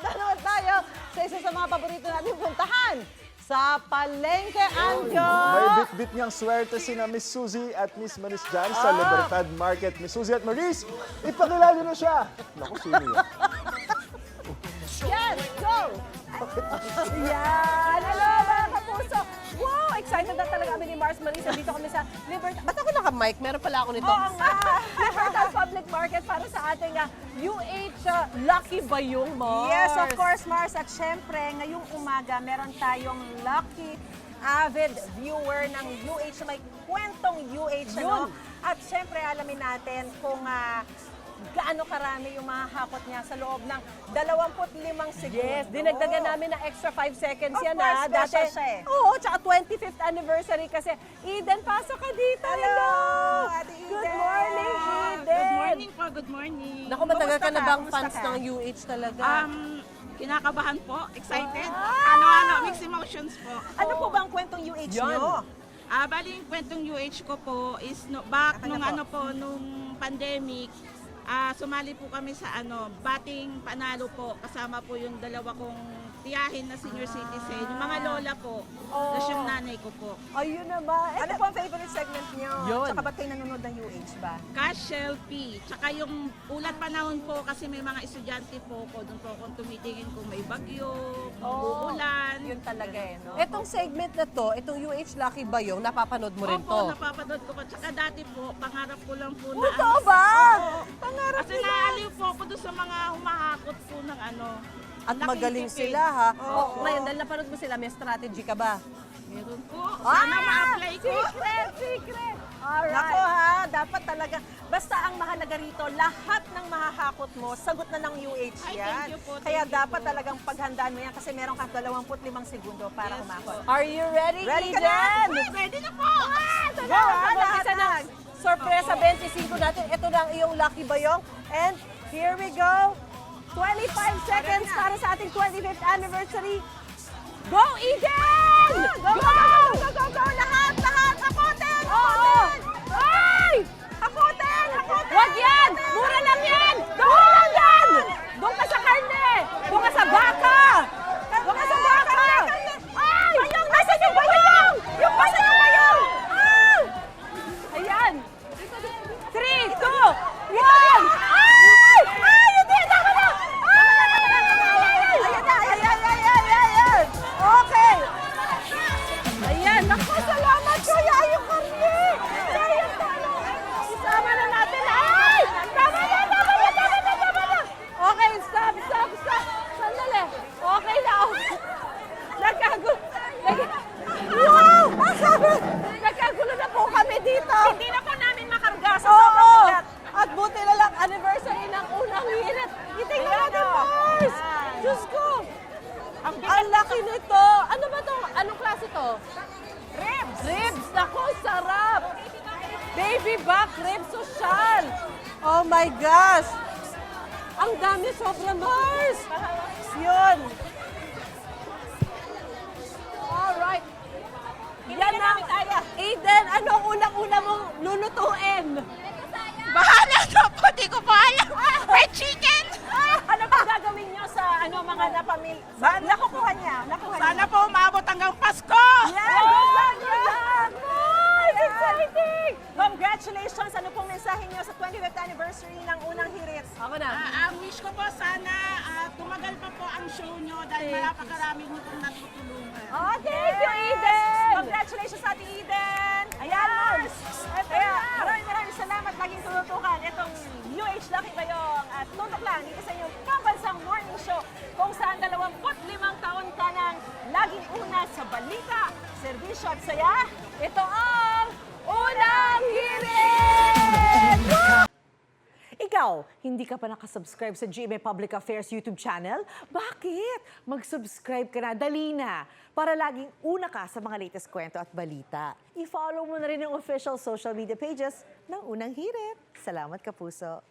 Dalawa tayo sa isa sa mga paborito natin puntahan. Sa Palengke, Anjo! May bit-bit niyang swerte sina Miss Suzy at Miss Maris dyan sa Libertad Market. Miss Suzy at Maris, ipakilala na siya! Naku, sino yan? Yes, go! Yan! Hello mga kapuso! Wow! Excited na talaga kami ni Mars Maris. Dito kami sa Libertad. Ba't ako naka-mic? Meron pala ako nito. Oo nga! Libertad Public Market para sa ating UH Lucky Bayong, Mars. Yes, of course, Mars. At syempre, ngayong umaga, meron tayong lucky avid viewer ng UH na may kwentong UH. Ano? At syempre, alamin natin kung gaano karami yung makakakot niya sa loob ng 25 segundo. Yes, dinagdagan namin ng extra 5 seconds Of yan course, ha. special siya eh. Oo, tsaka 25th anniversary kasi. Eden, pasok ka dito. Hello, Ate Eden. Good morning, Eden. Good morning po, good morning. Naku, matagal ka Kumusta na ka? bang Kumusta fans ka? ng UH talaga? Kinakabahan po, excited. Mixed emotions po. Ano po ba ang kwentong UH Yan. nyo? Bali yung kwentong UH ko po is back nung nung pandemic. Sumali po kami sa Bating Panalo po. Kasama po yung dalawa kong tiyahin na senior citizen. Yung mga lola po. Tapos yung nanay ko po. Ayun na ba? Ano po ang favorite segment nyo? Yun. Tsaka ba't kayo nanonood ng UH ba? Cash selfie. Tsaka yung ulat panahon po kasi may mga estudyante po ko. Doon po akong tumitingin kung may bagyo, uulan. Yun talaga eh, no? Etong segment na to, itong UH Lucky Bayong, napapanood mo rin Opo, to. napapanood ko pa. Tsaka dati po, pangarap ko lang po na Totoo ba? Pangarap kasi naaliw po ako doon sa mga humahakot po ng At laking magaling tipid. sila ha. Oo. Ngayon, dahil napanood mo sila, may strategy ka ba? Meron po. Sana ma-apply ko. Secret! Nako ha, dapat talaga. Basta ang mahalaga rito, lahat ng mahahakot mo, sagot na ng UH Ay, yan. thank you po, thank Kaya you dapat po. talagang paghandaan mo yan kasi meron kang 25 segundo para Yes humakot. Are you ready, Ready ka Eden? na? Ready na po! Ito Go, na, lahat mag-umpisa na. ng sorpresa 25 natin. Ito na ang iyong Lucky Bayong. And here we go. 25 seconds para sa ating 25th anniversary. Go, Eden! Go, go, go, go, go, go, lahat, lahat, hakotin, hakotin! Ay! Hakotin, hakotin! Wag yan! Mura lang yan! Mura lang yan! Doon ka sa karne! Doon ka sa baka! Doon ka sa baka! Ay! Bayong, nasan yung bayong? Yung bayong! Bayong! Ah! Ayan! 3, 2, 1! Ay! Ay! Hindi! Tama na! Ay! Ayan na, ayan, ayan, ayan! Okay! Ayan! Naku! Salamat, Kuya! Yung karne! Sayang talo! Isama na natin! Ay! Tama na! Tama na! Tama na! Tama na! Okay, stop! Stop! Stop! Sandali! Okay na! Nagkagulo! Wow! Nagkagulo na po kami dito! Hindi na po namin makarga sa Oo! sobrang bigat. At buti na lang, anniversary ng unang hirit. Itingnan Ayan, natin, oh. Mars! Ayan. Diyos ko! Ang laki nito! Ano ba to? Anong klase to? Ribs! Ribs! Naku, sarap! Baby back ribs social! Oh my gosh! Ang dami sobra, Mars! Yun! Alright! Yan na! Eden, ano ang unang-una mong lulutuin? Bahala na po, di ko pa alam. Fried chicken! Ano pa gagawin nyo sa mga napamil... Nakukuha niya, nakuha niya. Sana po umabot hanggang Pasko! Yeah, good luck, good luck! Nice! Exciting! Congratulations! Ano pong mensahe niyo sa 25th anniversary ng unang hirit? Ako na. Ang wish ko po sana tumagal pa po ang show nyo dahil napakarami nyo pong natutulungan. Oh, thank you, Eden! Congratulations sa Ate Eden! Ayan! Kaya maraming salamat laging tututukan itong UH Lucky Bayong at tutok lang dito sa inyong pambansang morning show kung saan 25 taon ka nang laging una sa balita, serbisyo at saya. Ito ang Unang Hirit! Ikaw, hindi ka pa nakasubscribe sa GMA Public Affairs YouTube channel? Bakit? Mag-subscribe ka na, dali na, para laging una ka sa mga latest kwento at balita. I-follow mo na rin ang official social media pages ng Unang Hirit. Salamat, Kapuso.